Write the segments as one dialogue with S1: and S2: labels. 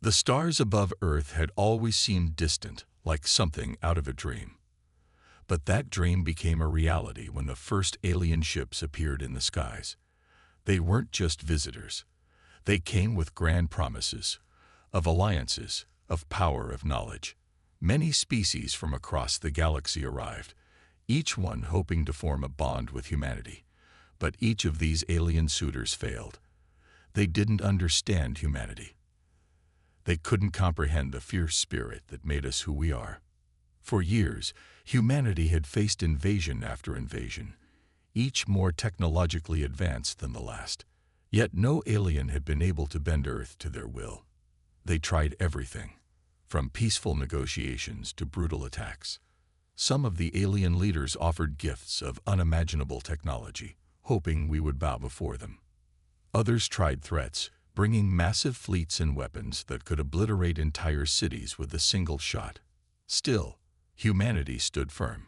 S1: The stars above Earth had always seemed distant, like something out of a dream. But that dream became a reality when the first alien ships appeared in the skies. They weren't just visitors. They came with grand promises, of alliances, of power, of knowledge. Many species from across the galaxy arrived, each one hoping to form a bond with humanity. But each of these alien suitors failed. They didn't understand humanity. They couldn't comprehend the fierce spirit that made us who we are. For years, humanity had faced invasion after invasion, each more technologically advanced than the last. Yet no alien had been able to bend Earth to their will. They tried everything, from peaceful negotiations to brutal attacks. Some of the alien leaders offered gifts of unimaginable technology, hoping we would bow before them. Others tried threats, bringing massive fleets and weapons that could obliterate entire cities with a single shot. Still, humanity stood firm.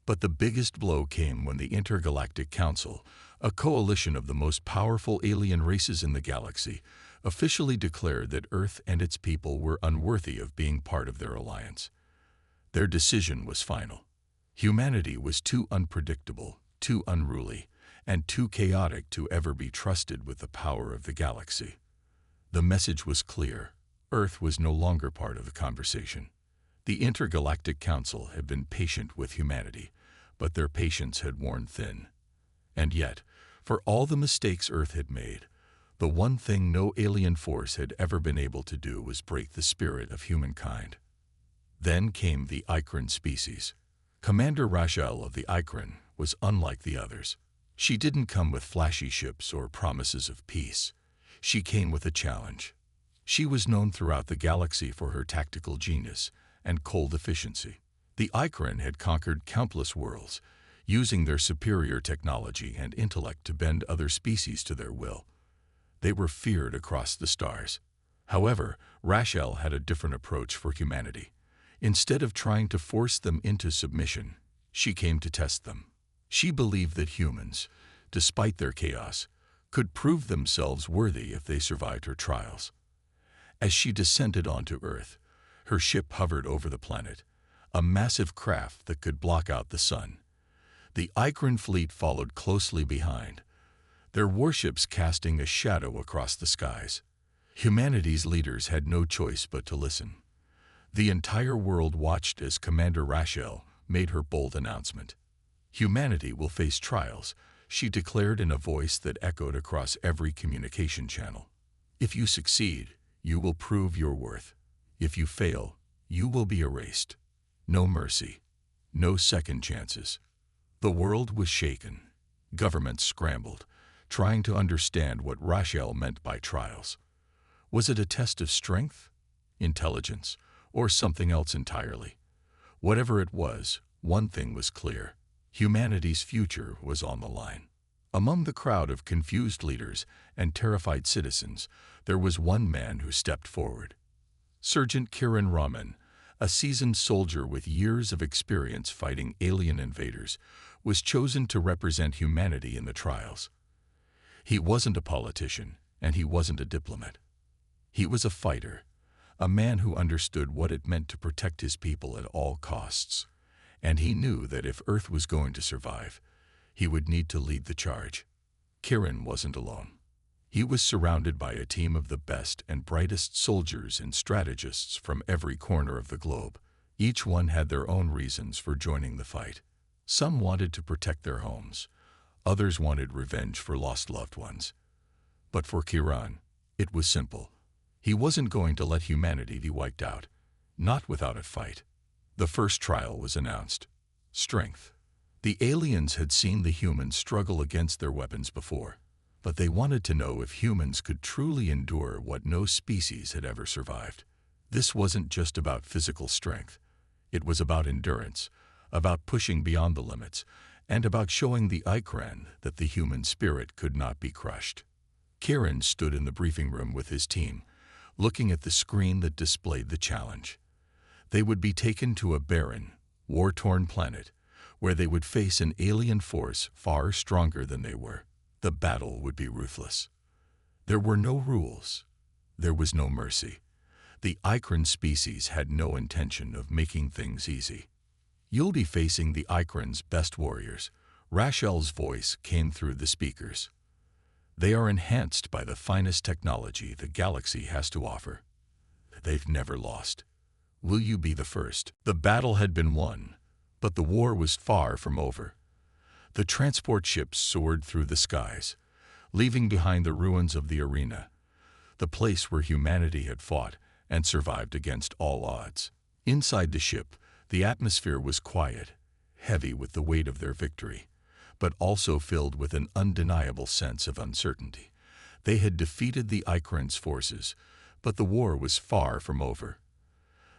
S1: But the biggest blow came when the Intergalactic Council, a coalition of the most powerful alien races in the galaxy, officially declared that Earth and its people were unworthy of being part of their alliance. Their decision was final. Humanity was too unpredictable, too unruly, and too chaotic to ever be trusted with the power of the galaxy. The message was clear. Earth was no longer part of the conversation. The Intergalactic Council had been patient with humanity, but their patience had worn thin. And yet, for all the mistakes Earth had made, the one thing no alien force had ever been able to do was break the spirit of humankind. Then came the Ikran species. Commander Rachel of the Ikran was unlike the others. She didn't come with flashy ships or promises of peace. She came with a challenge. She was known throughout the galaxy for her tactical genius and cold efficiency. The Ikran had conquered countless worlds, using their superior technology and intellect to bend other species to their will. They were feared across the stars. However, Rachel had a different approach for humanity. Instead of trying to force them into submission, she came to test them. She believed that humans, despite their chaos, could prove themselves worthy if they survived her trials. As she descended onto Earth, her ship hovered over the planet, a massive craft that could block out the sun. The Ikran fleet followed closely behind, their warships casting a shadow across the skies. Humanity's leaders had no choice but to listen. The entire world watched as Commander Rachel made her bold announcement. Humanity will face trials, she declared in a voice that echoed across every communication channel. If you succeed, you will prove your worth. If you fail, you will be erased. No mercy, no second chances. The world was shaken. Governments scrambled, trying to understand what Rachel meant by trials. Was it a test of strength, intelligence, or something else entirely? Whatever it was, one thing was clear. Humanity's future was on the line. Among the crowd of confused leaders and terrified citizens, there was one man who stepped forward. Sergeant Kiran Raman, a seasoned soldier with years of experience fighting alien invaders, was chosen to represent humanity in the trials. He wasn't a politician, and he wasn't a diplomat. He was a fighter, a man who understood what it meant to protect his people at all costs. And he knew that if Earth was going to survive, he would need to lead the charge. Kiran wasn't alone. He was surrounded by a team of the best and brightest soldiers and strategists from every corner of the globe. Each one had their own reasons for joining the fight. Some wanted to protect their homes. Others wanted revenge for lost loved ones. But for Kiran, it was simple. He wasn't going to let humanity be wiped out, not without a fight. The first trial was announced. Strength. The aliens had seen the humans struggle against their weapons before, but they wanted to know if humans could truly endure what no species had ever survived. This wasn't just about physical strength. It was about endurance, about pushing beyond the limits, and about showing the Ikran that the human spirit could not be crushed. Kiran stood in the briefing room with his team, looking at the screen that displayed the challenge. They would be taken to a barren, war-torn planet where they would face an alien force far stronger than they were. The battle would be ruthless. There were no rules. There was no mercy. The Ikran species had no intention of making things easy. "You'll be facing the Ikran's best warriors," Rashel's voice came through the speakers. "They are enhanced by the finest technology the galaxy has to offer. They've never lost. Will you be the first?" The battle had been won, but the war was far from over. The transport ships soared through the skies, leaving behind the ruins of the arena, the place where humanity had fought and survived against all odds. Inside the ship, the atmosphere was quiet, heavy with the weight of their victory, but also filled with an undeniable sense of uncertainty. They had defeated the Ikran's forces, but the war was far from over.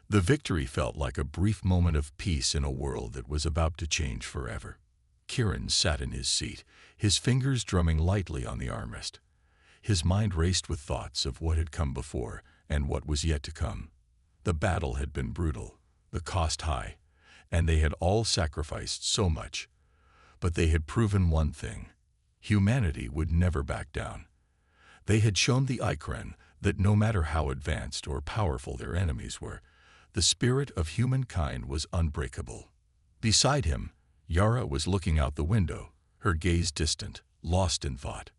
S1: The victory felt like a brief moment of peace in a world that was about to change forever. Kieran sat in his seat, his fingers drumming lightly on the armrest. His mind raced with thoughts of what had come before and what was yet to come. The battle had been brutal, the cost high, and they had all sacrificed so much. But they had proven one thing: humanity would never back down. They had shown the Ikran that no matter how advanced or powerful their enemies were, the spirit of humankind was unbreakable. Beside him, Yara was looking out the window, her gaze distant, lost in thought.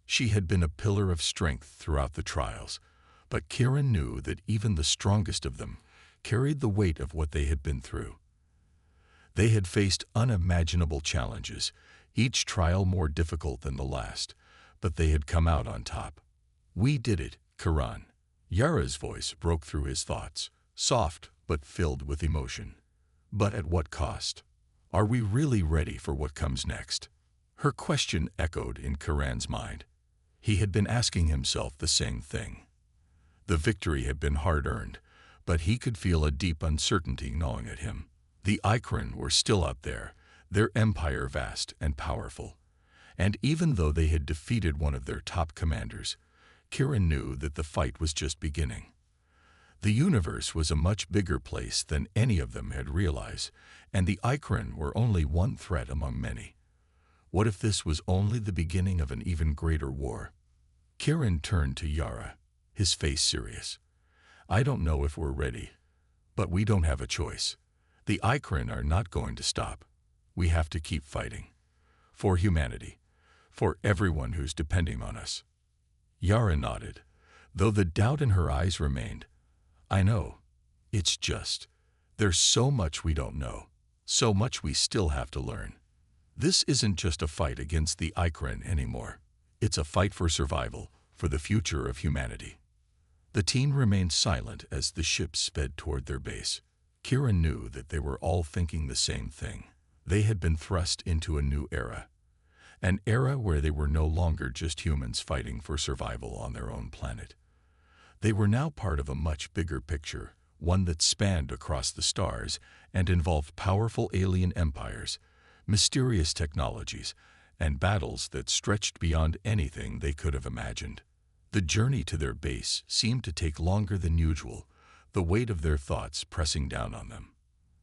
S1: She had been a pillar of strength throughout the trials, but Kieran knew that even the strongest of them carried the weight of what they had been through. They had faced unimaginable challenges, each trial more difficult than the last, but they had come out on top. "We did it, Kieran." Yara's voice broke through his thoughts, soft but filled with emotion. "But at what cost? Are we really ready for what comes next?" Her question echoed in Kieran's mind. He had been asking himself the same thing. The victory had been hard-earned, but he could feel a deep uncertainty gnawing at him. The Ikran were still out there, their empire vast and powerful. And even though they had defeated one of their top commanders, Kieran knew that the fight was just beginning. The universe was a much bigger place than any of them had realized, and the Ikran were only one threat among many. What if this was only the beginning of an even greater war? Kieran turned to Yara, his face serious. "I don't know if we're ready, but we don't have a choice. The Ikran are not going to stop. We have to keep fighting. For humanity. For everyone who's depending on us." Yara nodded, though the doubt in her eyes remained. "I know. It's just, there's so much we don't know, so much we still have to learn. This isn't just a fight against the Ikran anymore. It's a fight for survival, for the future of humanity." The team remained silent as the ship sped toward their base. Kieran knew that they were all thinking the same thing. They had been thrust into a new era. An era where they were no longer just humans fighting for survival on their own planet. They were now part of a much bigger picture, one that spanned across the stars and involved powerful alien empires, mysterious technologies, and battles that stretched beyond anything they could have imagined. The journey to their base seemed to take longer than usual, the weight of their thoughts pressing down on them.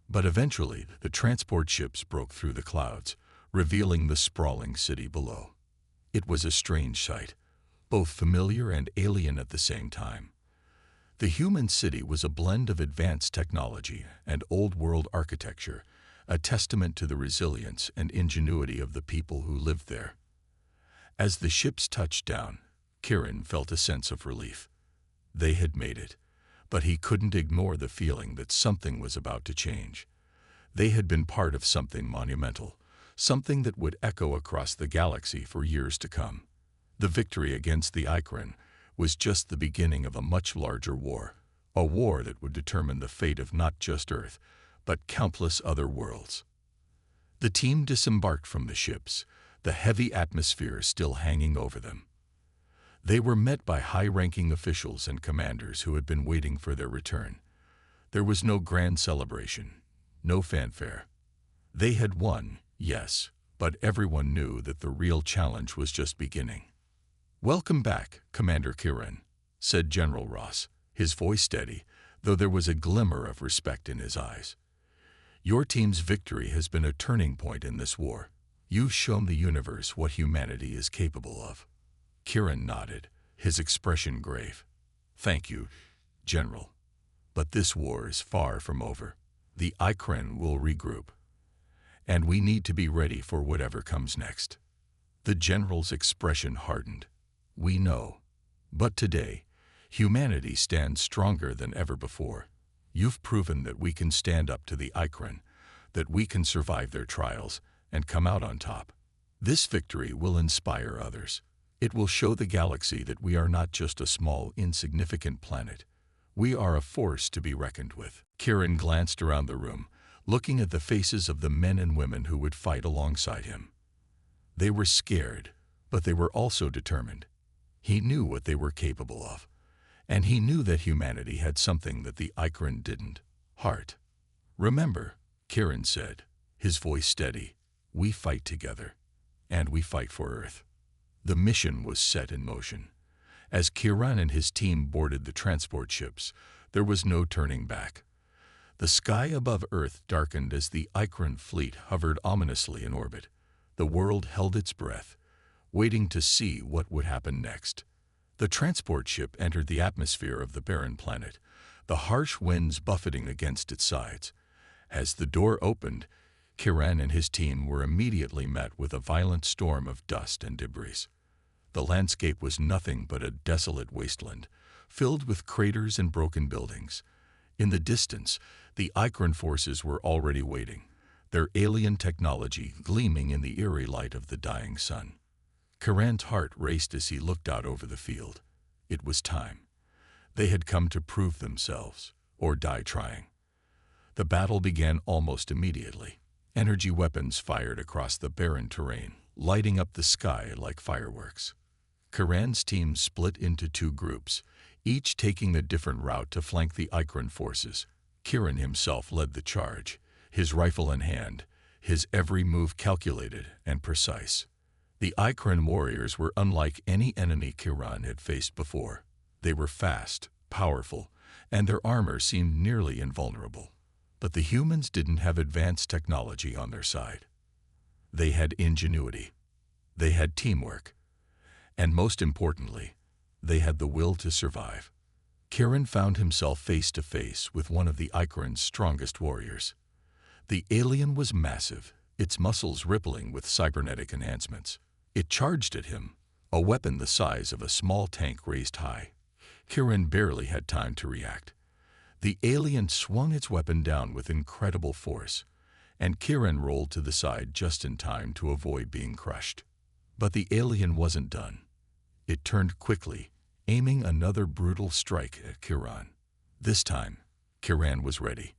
S1: But eventually, the transport ships broke through the clouds, revealing the sprawling city below. It was a strange sight, both familiar and alien at the same time. The human city was a blend of advanced technology and old-world architecture, a testament to the resilience and ingenuity of the people who lived there. As the ships touched down, Kieran felt a sense of relief. They had made it, but he couldn't ignore the feeling that something was about to change. They had been part of something monumental, something that would echo across the galaxy for years to come. The victory against the Ikran was just the beginning of a much larger war, a war that would determine the fate of not just Earth, but countless other worlds. The team disembarked from the ships, the heavy atmosphere still hanging over them. They were met by high-ranking officials and commanders who had been waiting for their return. There was no grand celebration, no fanfare. They had won, yes, but everyone knew that the real challenge was just beginning. "Welcome back, Commander Kieran," said General Ross, his voice steady, though there was a glimmer of respect in his eyes. "Your team's victory has been a turning point in this war. You've shown the universe what humanity is capable of." Kieran nodded, his expression grave. "Thank you, General." But this war is far from over. The Ikren will regroup, and we need to be ready for whatever comes next. The general's expression hardened. We know. But today, humanity stands stronger than ever before. You've proven that we can stand up to the Ikren, that we can survive their trials and come out on top. This victory will inspire others. It will show the galaxy that we are not just a small, insignificant planet. We are a force to be reckoned with. Kieran glanced around the room, looking at the faces of the men and women who would fight alongside him. They were scared, but they were also determined. He knew what they were capable of, and he knew that humanity had something that the Ikren didn't: heart. Remember, Kieran said, his voice steady, we fight together, and we fight for Earth. The mission was set in motion. As Kieran and his team boarded the transport ships, there was no turning back. The sky above Earth darkened as the Ikren fleet hovered ominously in orbit. The world held its breath, waiting to see what would happen next. The transport ship entered the atmosphere of the barren planet, the harsh winds buffeting against its sides. As the door opened, Kieran and his team were immediately met with a violent storm of dust and debris. The landscape was nothing but a desolate wasteland, filled with craters and broken buildings. In the distance, the Ikren forces were already waiting, their alien technology gleaming in the eerie light of the dying sun. Kieran's heart raced as he looked out over the field. It was time. They had come to prove themselves, or die trying. The battle began almost immediately. Energy weapons fired across the barren terrain, lighting up the sky like fireworks. Kieran's team split into two groups, each taking a different route to flank the Ikren forces. Kieran himself led the charge, his rifle in hand, his every move calculated and precise. The Ikren warriors were unlike any enemy Kieran had faced before. They were fast, powerful, and their armor seemed nearly invulnerable. But the humans didn't have advanced technology on their side. They had ingenuity. They had teamwork. And most importantly, they had the will to survive. Kieran found himself face to face with one of the Ikren's strongest warriors. The alien was massive, its muscles rippling with cybernetic enhancements. It charged at him, a weapon the size of a small tank raised high. Kieran barely had time to react. The alien swung its weapon down with incredible force, and Kieran rolled to the side just in time to avoid being crushed. But the alien wasn't done. It turned quickly, aiming another brutal strike at Kieran. This time, Kieran was ready.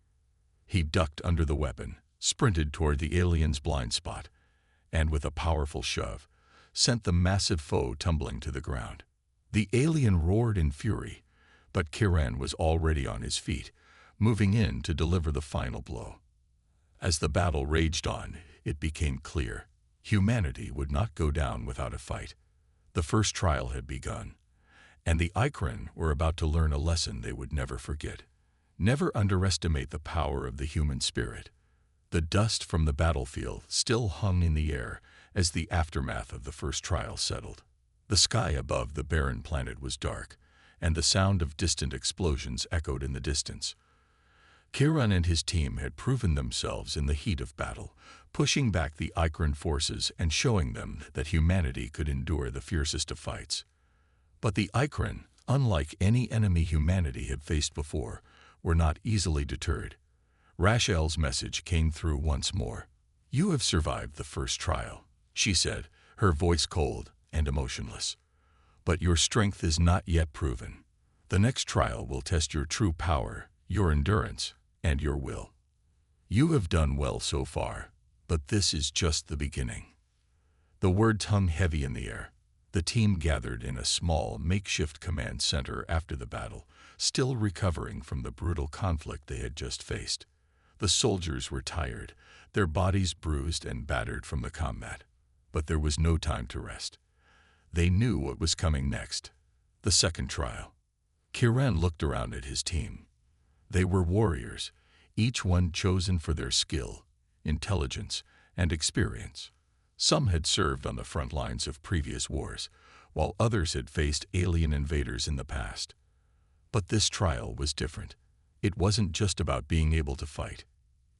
S1: He ducked under the weapon, sprinted toward the alien's blind spot, and with a powerful shove, sent the massive foe tumbling to the ground. The alien roared in fury, but Kieran was already on his feet, moving in to deliver the final blow. As the battle raged on, it became clear: humanity would not go down without a fight. The first trial had begun, and the Ikren were about to learn a lesson they would never forget. Never underestimate the power of the human spirit. The dust from the battlefield still hung in the air as the aftermath of the first trial settled. The sky above the barren planet was dark, and the sound of distant explosions echoed in the distance. Kieran and his team had proven themselves in the heat of battle, pushing back the Ikren forces and showing them that humanity could endure the fiercest of fights. But the Ikren, unlike any enemy humanity had faced before, were not easily deterred. Rashel's message came through once more. "You have survived the first trial," she said, her voice cold and emotionless. "But your strength is not yet proven. The next trial will test your true power, your endurance, and your will. You have done well so far, but this is just the beginning." The words hung heavy in the air. The team gathered in a small, makeshift command center after the battle, still recovering from the brutal conflict they had just faced. The soldiers were tired, their bodies bruised and battered from the combat. But there was no time to rest. They knew what was coming next: the second trial. Kieran looked around at his team. They were warriors, each one chosen for their skill, intelligence, and experience. Some had served on the front lines of previous wars, while others had faced alien invaders in the past. But this trial was different. It wasn't just about being able to fight.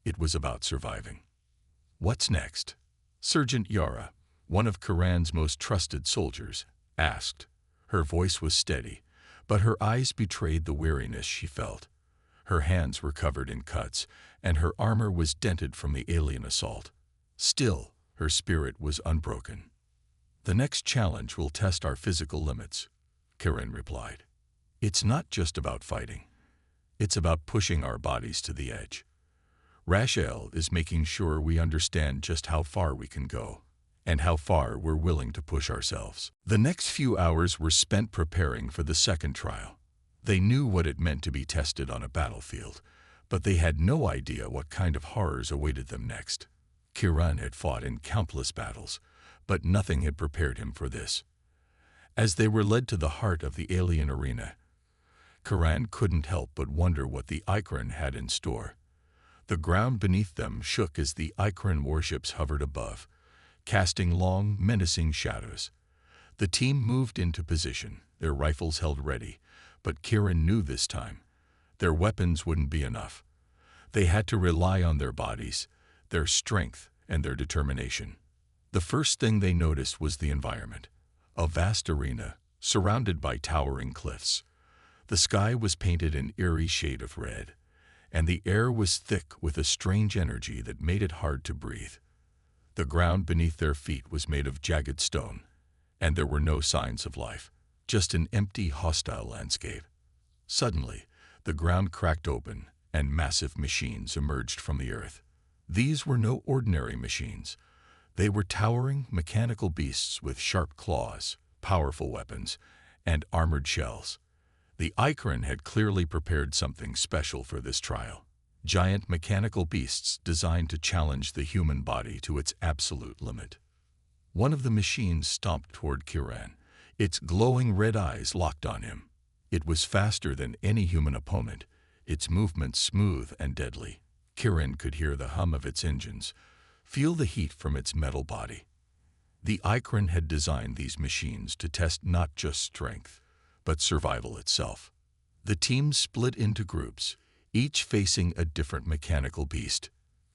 S1: It was about surviving. What's next? Sergeant Yara, one of Kiran's most trusted soldiers, asked. Her voice was steady, but her eyes betrayed the weariness she felt. Her hands were covered in cuts, and her armor was dented from the alien assault. Still, her spirit was unbroken. The next challenge will test our physical limits, Kiran replied. It's not just about fighting. It's about pushing our bodies to the edge. Rachel is making sure we understand just how far we can go, and how far we're willing to push ourselves. The next few hours were spent preparing for the second trial. They knew what it meant to be tested on a battlefield, but they had no idea what kind of horrors awaited them next. Kiran had fought in countless battles, but nothing had prepared him for this. As they were led to the heart of the alien arena, Kiran couldn't help but wonder what the Ikran had in store. The ground beneath them shook as the Ikran warships hovered above, casting long, menacing shadows. The team moved into position, their rifles held ready, but Kiran knew this time their weapons wouldn't be enough. They had to rely on their bodies, their strength, and their determination. The first thing they noticed was the environment. A vast arena, surrounded by towering cliffs. The sky was painted an eerie shade of red, and the air was thick with a strange energy that made it hard to breathe. The ground beneath their feet was made of jagged stone, and there were no signs of life, just an empty, hostile landscape. Suddenly, the ground cracked open, and massive machines emerged from the earth. These were no ordinary machines. They were towering, mechanical beasts with sharp claws, powerful weapons, and armored shells. The Ikran had clearly prepared something special for this trial. Giant mechanical beasts designed to challenge the human body to its absolute limit. One of the machines stomped toward Kiran, its glowing red eyes locked on him. It was faster than any human opponent, its movements smooth and deadly. Kiran could hear the hum of its engines, feel the heat from its metal body. The Ikran had designed these machines to test not just strength, but survival itself. The team split into groups, each facing a different mechanical beast.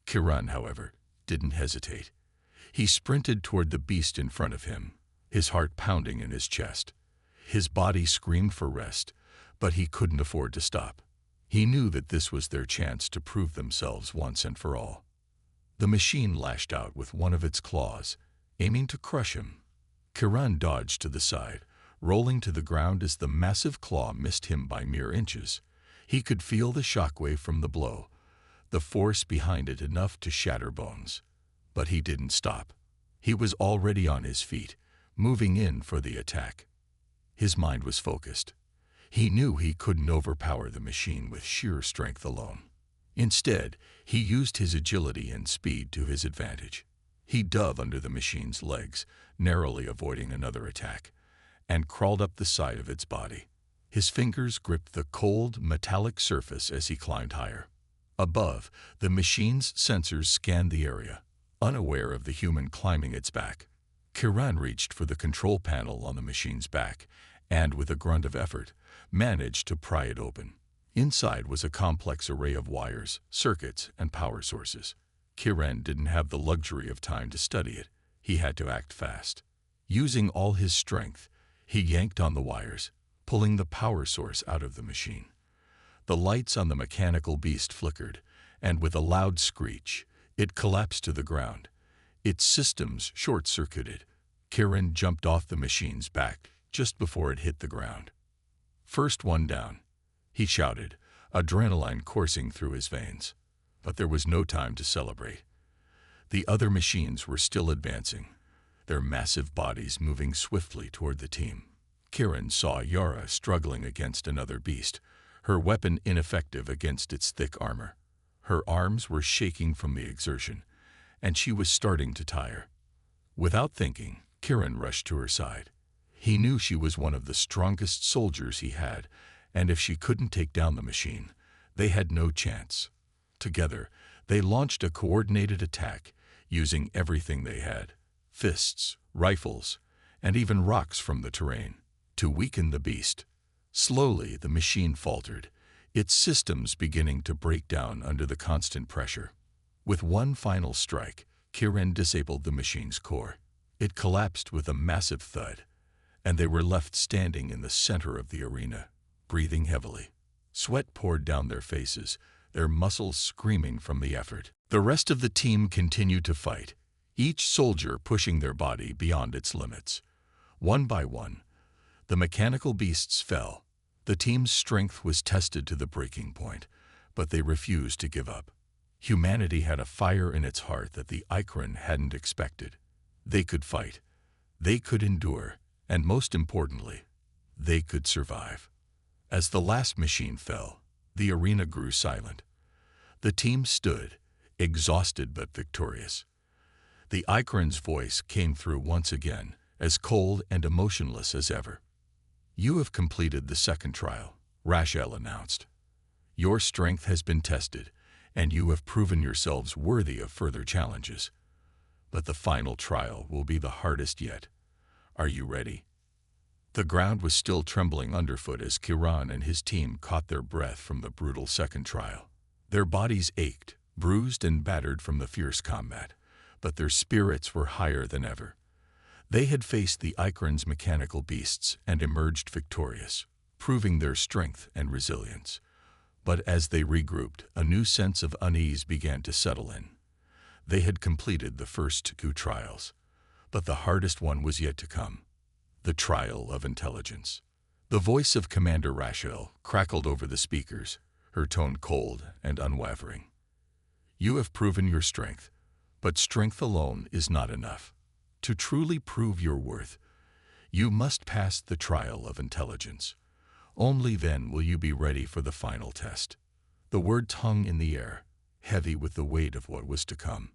S1: Kiran, however, didn't hesitate. He sprinted toward the beast in front of him, his heart pounding in his chest. His body screamed for rest, but he couldn't afford to stop. He knew that this was their chance to prove themselves once and for all. The machine lashed out with one of its claws, aiming to crush him. Kiran dodged to the side, rolling to the ground as the massive claw missed him by mere inches. He could feel the shockwave from the blow, the force behind it enough to shatter bones. But he didn't stop. He was already on his feet, moving in for the attack. His mind was focused. He knew he couldn't overpower the machine with sheer strength alone. Instead, he used his agility and speed to his advantage. He dove under the machine's legs, narrowly avoiding another attack, and crawled up the side of its body. His fingers gripped the cold, metallic surface as he climbed higher. Above, the machine's sensors scanned the area, unaware of the human climbing its back. Kiran reached for the control panel on the machine's back and, with a grunt of effort, managed to pry it open. Inside was a complex array of wires, circuits, and power sources. Kiran didn't have the luxury of time to study it. He had to act fast. Using all his strength, he yanked on the wires, pulling the power source out of the machine. The lights on the mechanical beast flickered, and with a loud screech, it collapsed to the ground. Its systems short-circuited. Kiran jumped off the machine's back just before it hit the ground. "First one down," he shouted, adrenaline coursing through his veins. But there was no time to celebrate. The other machines were still advancing, their massive bodies moving swiftly toward the team. Kiran saw Yara struggling against another beast, her weapon ineffective against its thick armor. Her arms were shaking from the exertion, and she was starting to tire. Without thinking, Kiran rushed to her side. He knew she was one of the strongest soldiers he had, and if she couldn't take down the machine, they had no chance. Together, they launched a coordinated attack, using everything they had: fists, rifles, and even rocks from the terrain, to weaken the beast. Slowly, the machine faltered, its systems beginning to break down under the constant pressure. With one final strike, Kirin disabled the machine's core. It collapsed with a massive thud, and they were left standing in the center of the arena, breathing heavily. Sweat poured down their faces, their muscles screaming from the effort. The rest of the team continued to fight, each soldier pushing their body beyond its limits. One by one, the mechanical beasts fell. The team's strength was tested to the breaking point, but they refused to give up. Humanity had a fire in its heart that the Ikran hadn't expected. They could fight, they could endure, and most importantly, they could survive. As the last machine fell, the arena grew silent. The team stood, exhausted but victorious. The Ikran's voice came through once again, as cold and emotionless as ever. "You have completed the second trial," Rachel announced. "Your strength has been tested, and you have proven yourselves worthy of further challenges. But the final trial will be the hardest yet. Are you ready?" The ground was still trembling underfoot as Kiran and his team caught their breath from the brutal second trial. Their bodies ached, bruised and battered from the fierce combat, but their spirits were higher than ever. They had faced the Ikran's mechanical beasts and emerged victorious, proving their strength and resilience. But as they regrouped, a new sense of unease began to settle in. They had completed the first two trials, but the hardest one was yet to come. The trial of intelligence. The voice of Commander Rachel crackled over the speakers, her tone cold and unwavering. "You have proven your strength, but strength alone is not enough. To truly prove your worth, you must pass the trial of intelligence. Only then will you be ready for the final test." The words hung in the air, heavy with the weight of what was to come.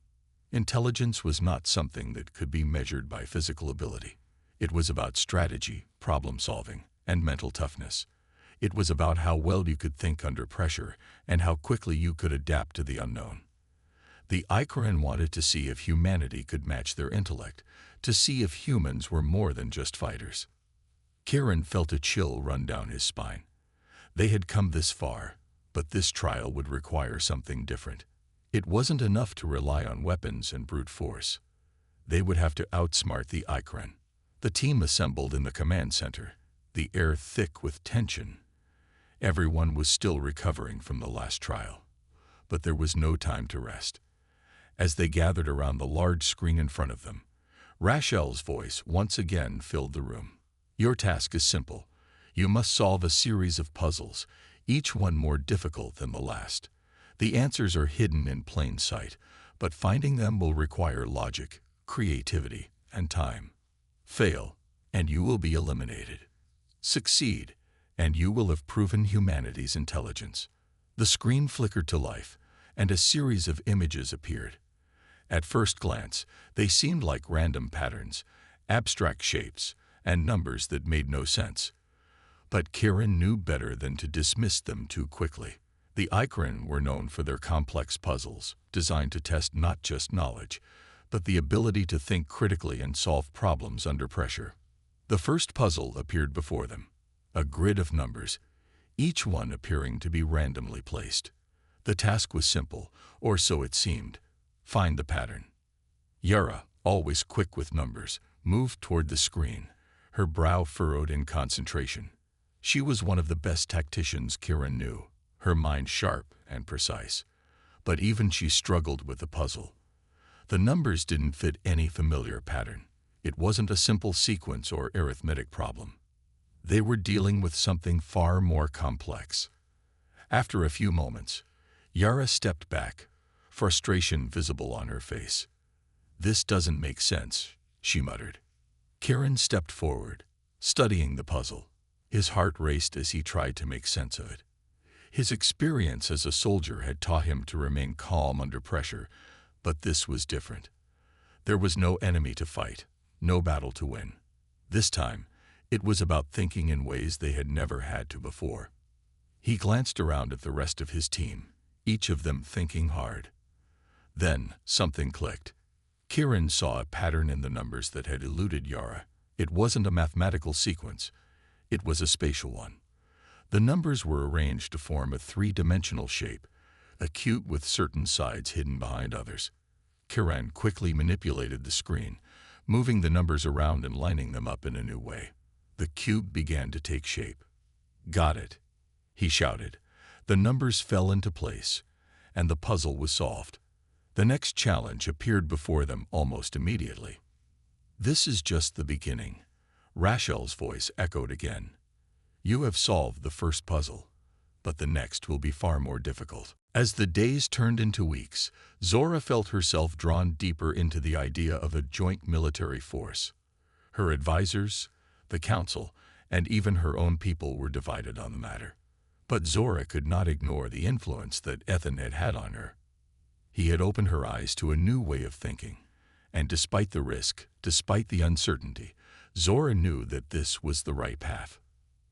S1: Intelligence was not something that could be measured by physical ability. It was about strategy, problem-solving, and mental toughness. It was about how well you could think under pressure and how quickly you could adapt to the unknown. The Ikran wanted to see if humanity could match their intellect, to see if humans were more than just fighters. Kiran felt a chill run down his spine. They had come this far, but this trial would require something different. It wasn't enough to rely on weapons and brute force. They would have to outsmart the Ikran. The team assembled in the command center, the air thick with tension. Everyone was still recovering from the last trial, but there was no time to rest. As they gathered around the large screen in front of them, Rachel's voice once again filled the room. "Your task is simple. You must solve a series of puzzles, each one more difficult than the last. The answers are hidden in plain sight, but finding them will require logic, creativity, and time. Fail, and you will be eliminated. Succeed, and you will have proven humanity's intelligence." The screen flickered to life, and a series of images appeared. At first glance, they seemed like random patterns, abstract shapes, and numbers that made no sense. But Kiran knew better than to dismiss them too quickly. The Ikran were known for their complex puzzles, designed to test not just knowledge, but the ability to think critically and solve problems under pressure. The first puzzle appeared before them, a grid of numbers, each one appearing to be randomly placed. The task was simple, or so it seemed. Find the pattern. Yara, always quick with numbers, moved toward the screen, her brow furrowed in concentration. She was one of the best tacticians Kiran knew, her mind sharp and precise. But even she struggled with the puzzle. The numbers didn't fit any familiar pattern. It wasn't a simple sequence or arithmetic problem. They were dealing with something far more complex. After a few moments, Yara stepped back, frustration visible on her face. "This doesn't make sense," she muttered. Kiran stepped forward, studying the puzzle. His heart raced as he tried to make sense of it. His experience as a soldier had taught him to remain calm under pressure, but this was different. There was no enemy to fight, no battle to win. This time, it was about thinking in ways they had never had to before. He glanced around at the rest of his team, each of them thinking hard. Then, something clicked. Kiran saw a pattern in the numbers that had eluded Yara. It wasn't a mathematical sequence. It was a spatial one. The numbers were arranged to form a three-dimensional shape, a cube with certain sides hidden behind others. Kiran quickly manipulated the screen, moving the numbers around and lining them up in a new way. The cube began to take shape. "Got it," he shouted. The numbers fell into place, and the puzzle was solved. The next challenge appeared before them almost immediately. "This is just the beginning," Rachel's voice echoed again. "You have solved the first puzzle, but the next will be far more difficult." As the days turned into weeks, Zora felt herself drawn deeper into the idea of a joint military force. Her advisors, the council, and even her own people were divided on the matter. But Zora could not ignore the influence that Ethan had had on her. He had opened her eyes to a new way of thinking, and despite the risk, despite the uncertainty, Zora knew that this was the right path.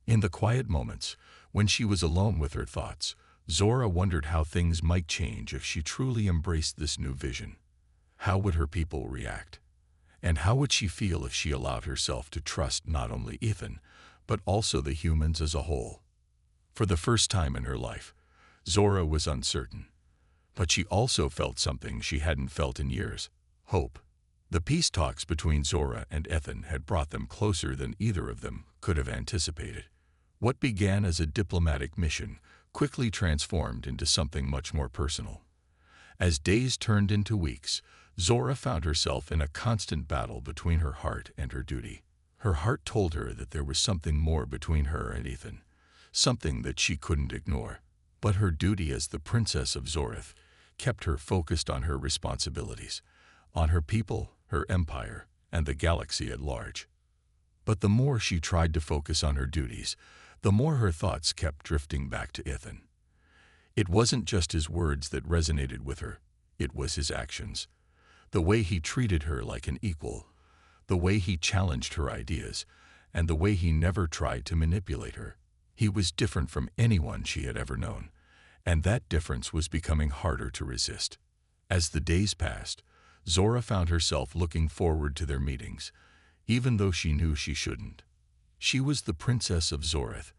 S1: In the quiet moments, when she was alone with her thoughts, Zora wondered how things might change if she truly embraced this new vision. How would her people react? And how would she feel if she allowed herself to trust not only Ethan, but also the humans as a whole? For the first time in her life, Zora was uncertain. But she also felt something she hadn't felt in years: hope. The peace talks between Zora and Ethan had brought them closer than either of them could have anticipated. What began as a diplomatic mission quickly transformed into something much more personal. As days turned into weeks, Zora found herself in a constant battle between her heart and her duty. Her heart told her that there was something more between her and Ethan, something that she couldn't ignore. But her duty as the Princess of Zorith kept her focused on her responsibilities, on her people, her empire, and the galaxy at large. But the more she tried to focus on her duties, the more her thoughts kept drifting back to Ethan. It wasn't just his words that resonated with her, it was his actions. The way he treated her like an equal, the way he challenged her ideas, and the way he never tried to manipulate her. He was different from anyone she had ever known, and that difference was becoming harder to resist. As the days passed, Zora found herself looking forward to their meetings, even though she knew she shouldn't. She was the Princess of Zorith,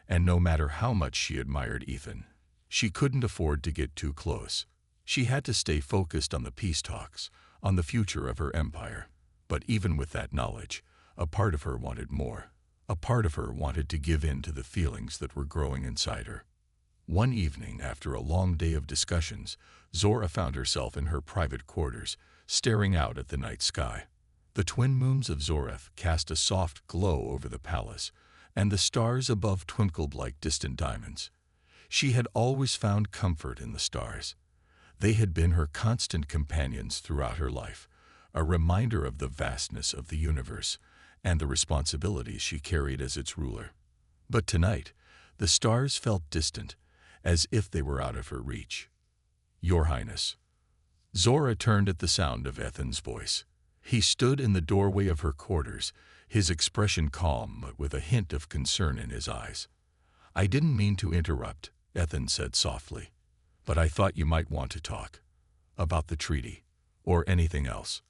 S1: and no matter how much she admired Ethan, she couldn't afford to get too close. She had to stay focused on the peace talks, on the future of her empire. But even with that knowledge, a part of her wanted more. A part of her wanted to give in to the feelings that were growing inside her. One evening, after a long day of discussions, Zora found herself in her private quarters, staring out at the night sky. The twin moons of Zorith cast a soft glow over the palace, and the stars above twinkled like distant diamonds. She had always found comfort in the stars. They had been her constant companions throughout her life, a reminder of the vastness of the universe and the responsibilities she carried as its ruler. But tonight, the stars felt distant, as if they were out of her reach. "Your Highness." Zora turned at the sound of Ethan's voice. He stood in the doorway of her quarters, his expression calm but with a hint of concern in his eyes. "I didn't mean to interrupt," Ethan said softly, "but I thought you might want to talk. About the treaty, or anything else."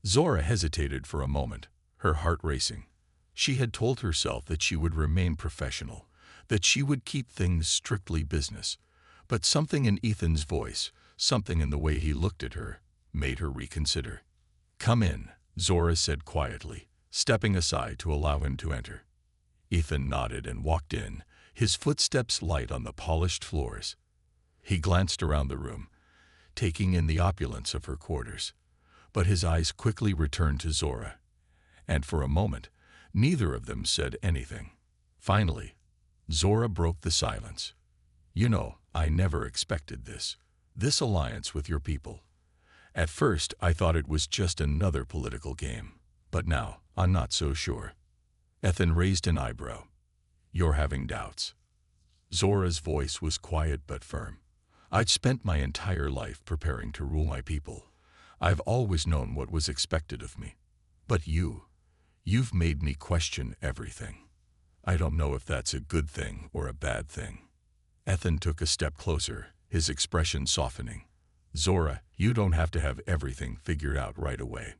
S1: Zora hesitated for a moment, her heart racing. She had told herself that she would remain professional, that she would keep things strictly business. But something in Ethan's voice, something in the way he looked at her, made her reconsider. "Come in," Zora said quietly, stepping aside to allow him to enter. Ethan nodded and walked in, his footsteps light on the polished floors. He glanced around the room, taking in the opulence of her quarters. But his eyes quickly returned to Zora, and for a moment, neither of them said anything. Finally, Zora broke the silence. "You know, I never expected this alliance with your people. At first, I thought it was just another political game, but now I'm not so sure." Ethan raised an eyebrow. "You're having doubts." Zora's voice was quiet but firm. "I'd spent my entire life preparing to rule my people. I've always known what was expected of me. But you've made me question everything. I don't know if that's a good thing or a bad thing." Ethan took a step closer, his expression softening. "Zora, you don't have to have everything figured out right away.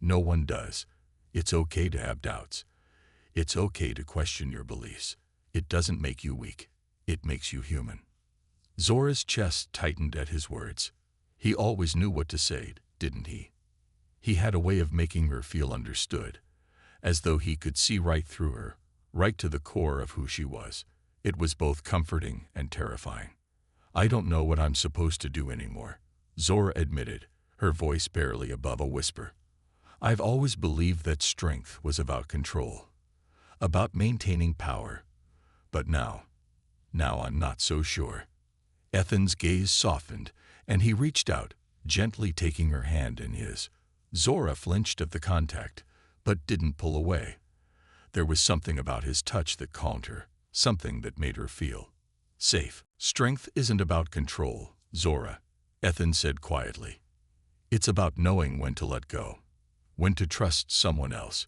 S1: No one does. It's okay to have doubts. It's okay to question your beliefs. It doesn't make you weak. It makes you human. Zora's chest tightened at his words. He always knew what to say, didn't he? He had a way of making her feel understood, as though he could see right through her, right to the core of who she was. It was both comforting and terrifying. I don't know what I'm supposed to do anymore, Zora admitted, her voice barely above a whisper. I've always believed that strength was about control, about maintaining power. But now I'm not so sure. Ethan's gaze softened, and he reached out, gently taking her hand in his. Zora flinched at the contact, but didn't pull away. There was something about his touch that calmed her, something that made her feel safe. Strength isn't about control, Zora, Ethan said quietly. It's about knowing when to let go, when to trust someone else.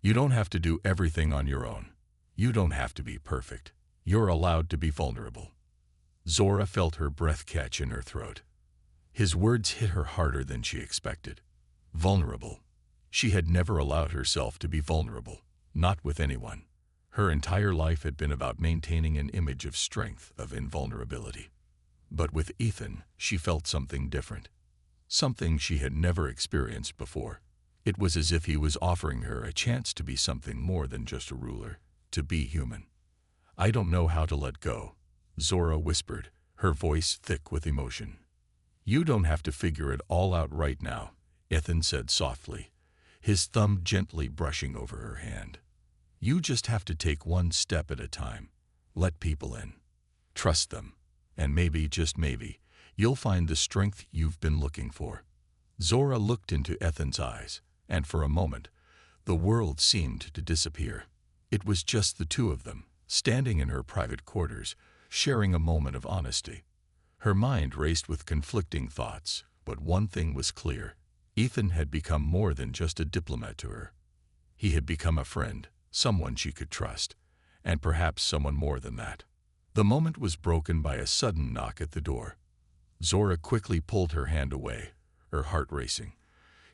S1: You don't have to do everything on your own. You don't have to be perfect. You're allowed to be vulnerable. Zora felt her breath catch in her throat. His words hit her harder than she expected. Vulnerable. She had never allowed herself to be vulnerable, not with anyone. Her entire life had been about maintaining an image of strength, of invulnerability. But with Ethan, she felt something different. Something she had never experienced before. It was as if he was offering her a chance to be something more than just a ruler, to be human. I don't know how to let go, Zora whispered, her voice thick with emotion. You don't have to figure it all out right now, Ethan said softly, his thumb gently brushing over her hand. You just have to take one step at a time. Let people in. Trust them. And maybe, just maybe, you'll find the strength you've been looking for. Zora looked into Ethan's eyes, and for a moment, the world seemed to disappear. It was just the two of them, standing in her private quarters, sharing a moment of honesty. Her mind raced with conflicting thoughts, but one thing was clear. Ethan had become more than just a diplomat to her. He had become a friend, someone she could trust, and perhaps someone more than that. The moment was broken by a sudden knock at the door. Zora quickly pulled her hand away, her heart racing.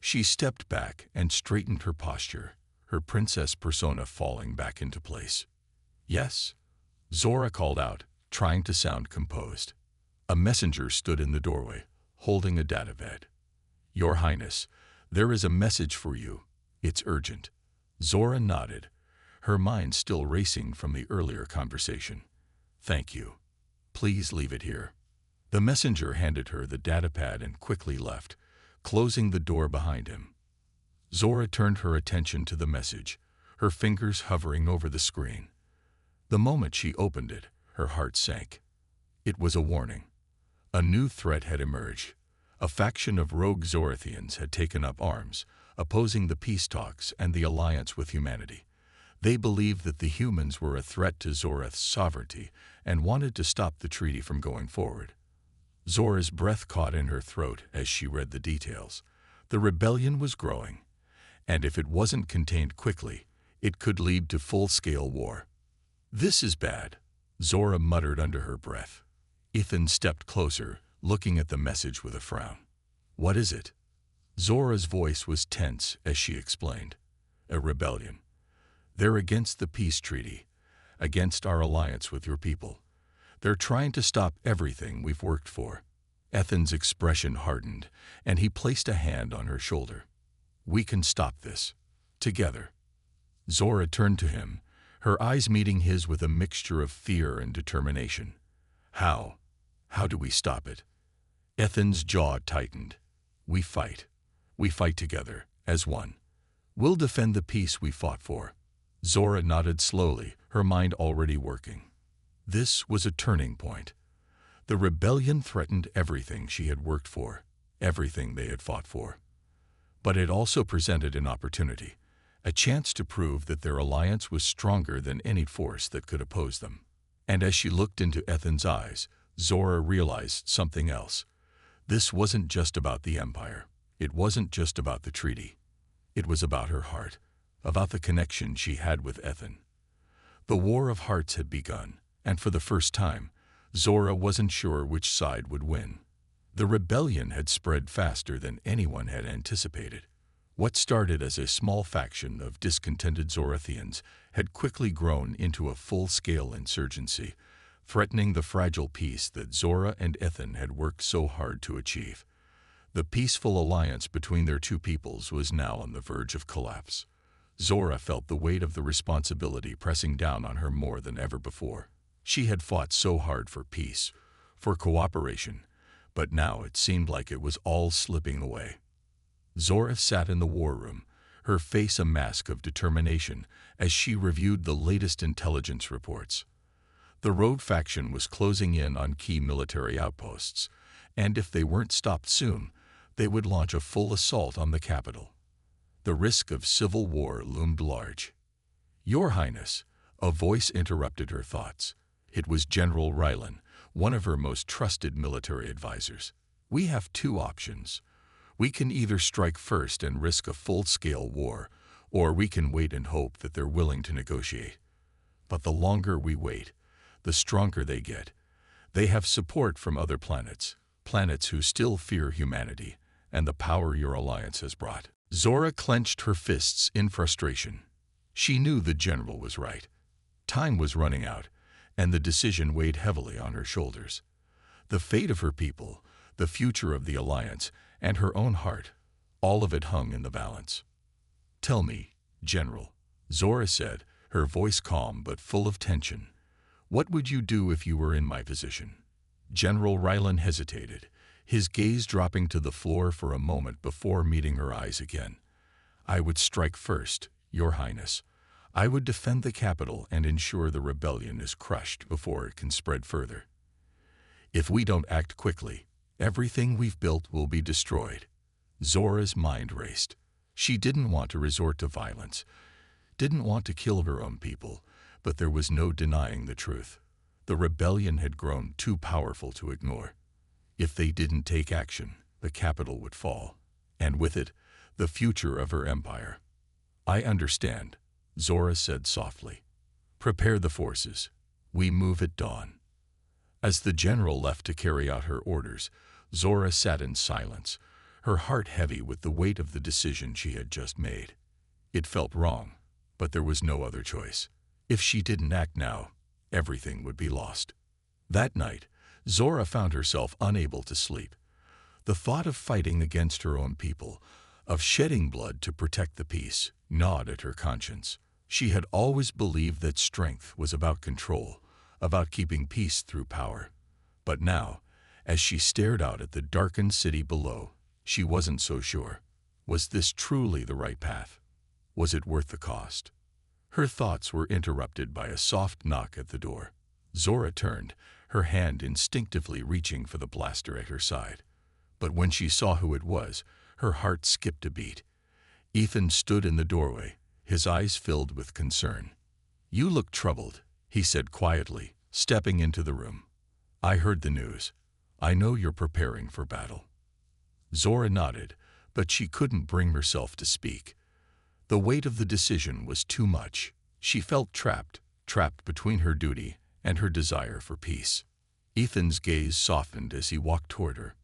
S1: She stepped back and straightened her posture, her princess persona falling back into place. Yes? Zora called out, trying to sound composed. A messenger stood in the doorway, holding a datapad. Your Highness, there is a message for you. It's urgent. Zora nodded, her mind still racing from the earlier conversation. Thank you. Please leave it here. The messenger handed her the datapad and quickly left, closing the door behind him. Zora turned her attention to the message, her fingers hovering over the screen. The moment she opened it, her heart sank. It was a warning. A new threat had emerged. A faction of rogue Zorathians had taken up arms, opposing the peace talks and the alliance with humanity. They believed that the humans were a threat to Zorath's sovereignty and wanted to stop the treaty from going forward. Zora's breath caught in her throat as she read the details. The rebellion was growing, and if it wasn't contained quickly, it could lead to full-scale war. This is bad, Zora muttered under her breath. Ethan stepped closer, looking at the message with a frown. What is it? Zora's voice was tense as she explained. A rebellion. They're against the peace treaty, against our alliance with your people. They're trying to stop everything we've worked for. Ethan's expression hardened, and he placed a hand on her shoulder. We can stop this. Together. Zora turned to him, her eyes meeting his with a mixture of fear and determination. How? How do we stop it? Ethan's jaw tightened. We fight. We fight together, as one. We'll defend the peace we fought for. Zora nodded slowly, her mind already working. This was a turning point. The rebellion threatened everything she had worked for, everything they had fought for. But it also presented an opportunity, a chance to prove that their alliance was stronger than any force that could oppose them. And as she looked into Ethan's eyes, Zora realized something else. This wasn't just about the Empire. It wasn't just about the treaty. It was about her heart, about the connection she had with Ethan. The War of Hearts had begun, and for the first time, Zora wasn't sure which side would win. The rebellion had spread faster than anyone had anticipated. What started as a small faction of discontented Zorathians had quickly grown into a full-scale insurgency, threatening the fragile peace that Zora and Ethan had worked so hard to achieve. The peaceful alliance between their two peoples was now on the verge of collapse. Zora felt the weight of the responsibility pressing down on her more than ever before. She had fought so hard for peace, for cooperation, but now it seemed like it was all slipping away. Zora sat in the war room, her face a mask of determination as she reviewed the latest intelligence reports. The road faction was closing in on key military outposts, and if they weren't stopped soon, they would launch a full assault on the capital. The risk of civil war loomed large. "Your Highness," a voice interrupted her thoughts. It was General Rylan, one of her most trusted military advisors. "We have two options. We can either strike first and risk a full-scale war, or we can wait and hope that they're willing to negotiate. But the longer we wait, the stronger they get. They have support from other planets, planets who still fear humanity and the power your alliance has brought." Zora clenched her fists in frustration. She knew the general was right. Time was running out, and the decision weighed heavily on her shoulders. The fate of her people, the future of the alliance, and her own heart, all of it hung in the balance. "Tell me, General," Zora said, her voice calm but full of tension. "What would you do if you were in my position?" General Rylan hesitated, his gaze dropping to the floor for a moment before meeting her eyes again. "I would strike first, Your Highness. I would defend the capital and ensure the rebellion is crushed before it can spread further. If we don't act quickly, everything we've built will be destroyed." Zora's mind raced. She didn't want to resort to violence, didn't want to kill her own people, but there was no denying the truth. The rebellion had grown too powerful to ignore. If they didn't take action, the capital would fall, and with it, the future of her empire. "I understand," Zora said softly. "Prepare the forces. We move at dawn." As the general left to carry out her orders, Zora sat in silence, her heart heavy with the weight of the decision she had just made. It felt wrong, but there was no other choice. If she didn't act now, everything would be lost. That night, Zora found herself unable to sleep. The thought of fighting against her own people, of shedding blood to protect the peace, gnawed at her conscience. She had always believed that strength was about control, about keeping peace through power. But now, as she stared out at the darkened city below, she wasn't so sure. Was this truly the right path? Was it worth the cost? Her thoughts were interrupted by a soft knock at the door. Zora turned, her hand instinctively reaching for the blaster at her side. But when she saw who it was, her heart skipped a beat. Ethan stood in the doorway, his eyes filled with concern. "You look troubled," he said quietly, stepping into the room. "I heard the news. I know you're preparing for battle." Zora nodded, but she couldn't bring herself to speak. The weight of the decision was too much. She felt trapped between her duty and her desire for peace. Ethan's gaze softened as he walked toward her.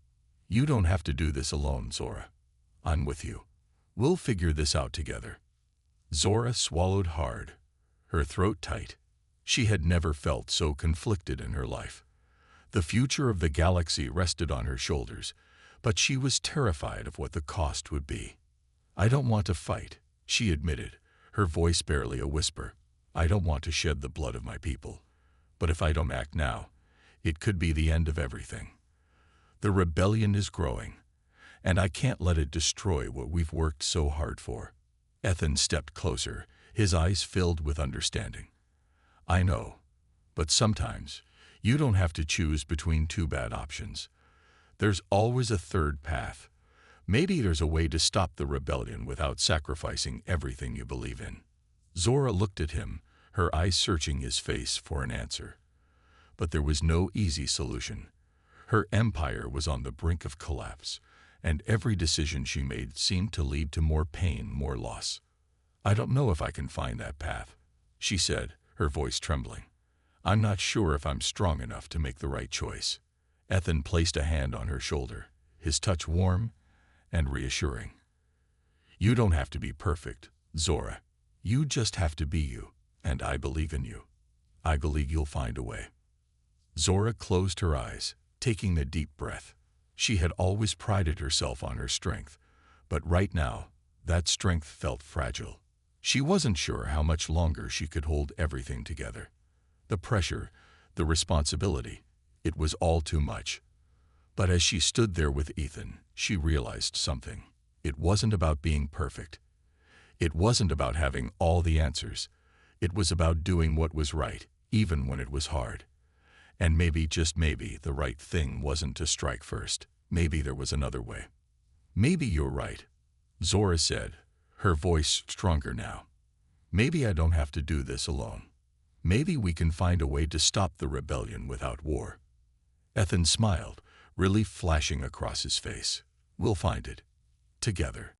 S1: "You don't have to do this alone, Zora. I'm with you. We'll figure this out together." Zora swallowed hard, her throat tight. She had never felt so conflicted in her life. The future of the galaxy rested on her shoulders, but she was terrified of what the cost would be. "I don't want to fight," she admitted, her voice barely a whisper. "I don't want to shed the blood of my people. But if I don't act now, it could be the end of everything. The rebellion is growing, and I can't let it destroy what we've worked so hard for." Ethan stepped closer, his eyes filled with understanding. "I know, but sometimes you don't have to choose between two bad options. There's always a third path. Maybe there's a way to stop the rebellion without sacrificing everything you believe in." Zora looked at him, her eyes searching his face for an answer. But there was no easy solution. Her empire was on the brink of collapse, and every decision she made seemed to lead to more pain, more loss. "I don't know if I can find that path," she said, her voice trembling. "I'm not sure if I'm strong enough to make the right choice." Ethan placed a hand on her shoulder, his touch warm and reassuring. You don't have to be perfect, Zora. You just have to be you, and I believe in you. I believe you'll find a way. Zora closed her eyes, taking a deep breath. She had always prided herself on her strength, but right now, that strength felt fragile. She wasn't sure how much longer she could hold everything together. The pressure, the responsibility, it was all too much. But as she stood there with Ethan, she realized something. It wasn't about being perfect. It wasn't about having all the answers. It was about doing what was right, even when it was hard. And maybe, just maybe, the right thing wasn't to strike first. Maybe there was another way. Maybe you're right, Zora said, her voice stronger now. Maybe I don't have to do this alone. Maybe we can find a way to stop the rebellion without war. Ethan smiled, relief flashing across his face. We'll find it. Together.